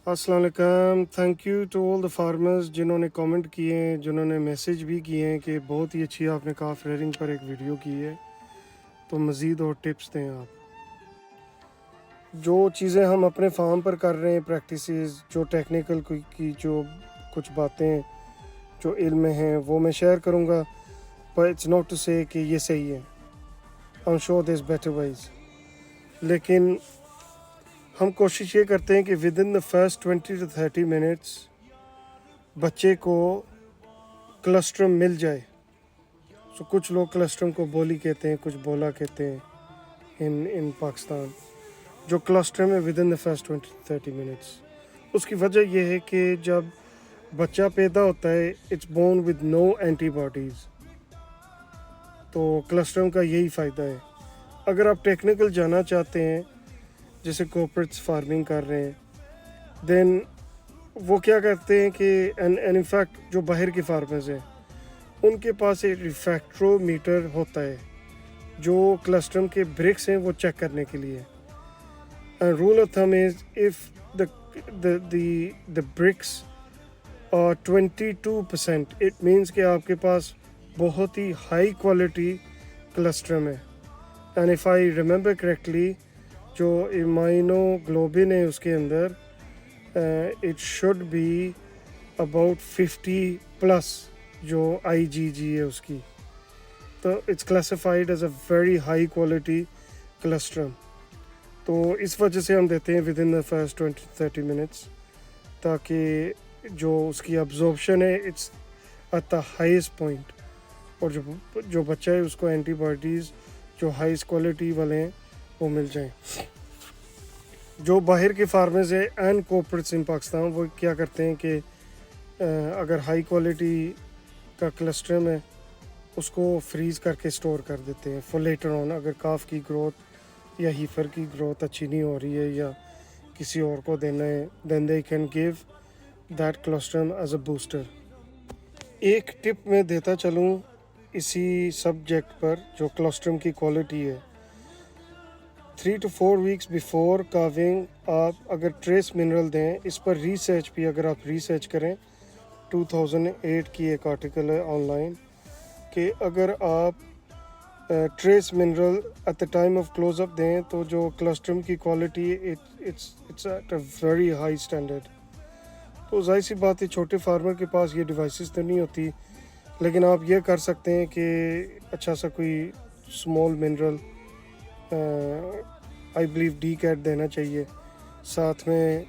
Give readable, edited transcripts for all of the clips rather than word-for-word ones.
अस्सलाम वालेकुम। Thank you to all the farmers जिन्होंने कमेंट किए हैं, जिन्होंने मैसेज भी किए हैं कि बहुत ही अच्छी आपने काफ रेयरिंग पर एक वीडियो की है, तो मज़ीद और टिप्स दें आप। जो चीज़ें हम अपने फार्म पर कर रहे हैं, प्रैक्टिसेस जो टेक्निकल की जो कुछ बातें जो इल्म में हैं वो मैं शेयर करूँगा, पर इट्स नॉट टू से कि ये सही है। I am sure there is better ways, लेकिन हम कोशिश ये करते हैं कि within the first 20 to 30 minutes बच्चे को क्लस्ट्रम मिल जाए। सो कुछ लोग क्लस्ट्रम को बोली कहते हैं, कुछ बोला कहते हैं इन पाकिस्तान। जो क्लस्ट्रम है with in the first 20 to 30 minutes, उसकी वजह यह है कि जब बच्चा पैदा होता है it's born with no antibodies, तो क्लस्ट्रम का यही फ़ायदा है। अगर आप टेक्निकल जाना चाहते हैं, जैसे कॉर्पोरेट्स फार्मिंग कर रहे हैं, देन वो क्या करते हैं कि एंड इनफैक्ट जो बाहर के फार्मर्स हैं उनके पास एक रिफ्रैक्ट्रोमीटर होता है जो क्लस्ट्रम के ब्रिक्स हैं वो चेक करने के लिए। And rule of thumb is if the brix और 22%, इट मीन्स कि आपके पास बहुत ही हाई क्वालिटी क्लस्ट्रम है। And if I remember correctly, जो इम्यूनोग्लोबिन है उसके अंदर it should be about 50 plus, जो IgG है उसकी, तो it's classified as a very high quality colostrum. तो इस वजह से हम देते हैं within the first 20-30 minutes, ताकि जो उसकी अब्जॉर्प्शन है it's at the highest point, और जो बच्चा है उसको एंटीबॉडीज़ जो हाईएस्ट क्वालिटी वाले हैं वो मिल जाएं। जो बाहर के फार्मर्स है एंड कॉर्पोरेट्स इन पाकिस्तान, वो क्या करते हैं कि अगर हाई क्वालिटी का क्लस्ट्रम है उसको फ्रीज़ करके स्टोर कर देते हैं फॉर लेटर ऑन। अगर काफ की ग्रोथ या हीफर की ग्रोथ अच्छी नहीं हो रही है या किसी और को देना है, then they can give that colostrum as a booster. एक टिप मैं देता चलूँ इसी सब्जेक्ट पर, जो क्लस्ट्रम की क्वालिटी है। 3 to 4 वीक्स बिफोर काविंग आप अगर ट्रेस मिनरल दें, इस पर रिसर्च भी अगर आप रिसर्च करें, 2008 की एक आर्टिकल है ऑनलाइन, कि अगर आप trace mineral at the time of closeup दें तो जो क्लस्ट्रम की quality it's at a very high standard. तो जाहिर सी बात है छोटे फार्मर के पास ये डिवाइसेस तो नहीं होती, लेकिन आप ये कर सकते हैं कि अच्छा सा कोई small mineral, I believe DCAT देना चाहिए, साथ में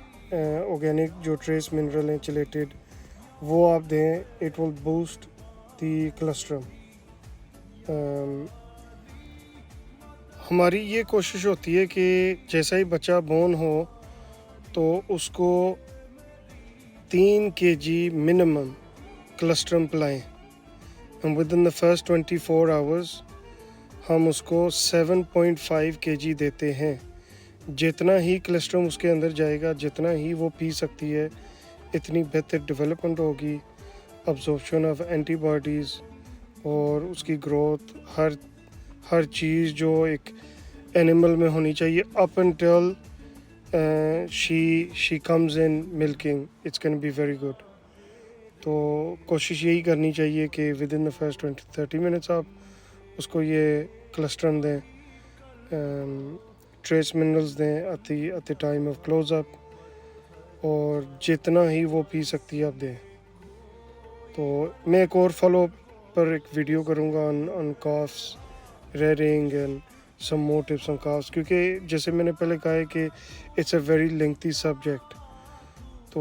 ऑर्गेनिक जो ट्रेस मिनरल हैं चिलेटेड वो आप दें, इट विल बूस्ट द क्लस्ट्रम। हमारी ये कोशिश होती है कि जैसा ही बच्चा बोर्न हो तो उसको 3 kg मिनिमम क्लस्ट्रम पिलाएं, and within the first 24 hours हम उसको 7.5 kg देते हैं। जितना ही क्लस्ट्रम उसके अंदर जाएगा, जितना ही वो पी सकती है, इतनी बेहतर डेवलपमेंट होगी, अब्जॉर्प्शन ऑफ एंटीबॉडीज़ और उसकी ग्रोथ, हर चीज़ जो एक एनिमल में होनी चाहिए up until she comes in milking, it's can be very good. तो कोशिश यही करनी चाहिए कि within the first 20-30 minutes आप उसको ये क्लस्ट्रम दें, ट्रेस मिनरल्स दें at the time of closeup, और जितना ही वो पी सकती है आप दें। तो मैं एक और फॉलो पर एक वीडियो करूँगा on calves rearing and some more tips on calves, क्योंकि जैसे मैंने पहले कहा है कि it's a very lengthy subject, तो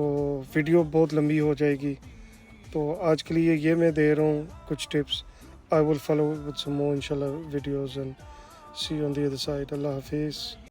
वीडियो बहुत लंबी हो जाएगी। तो आज के लिए ये मैं दे रहा हूँ कुछ tips. I will follow with some more inshallah videos, and see you on the other side. Allah Hafiz.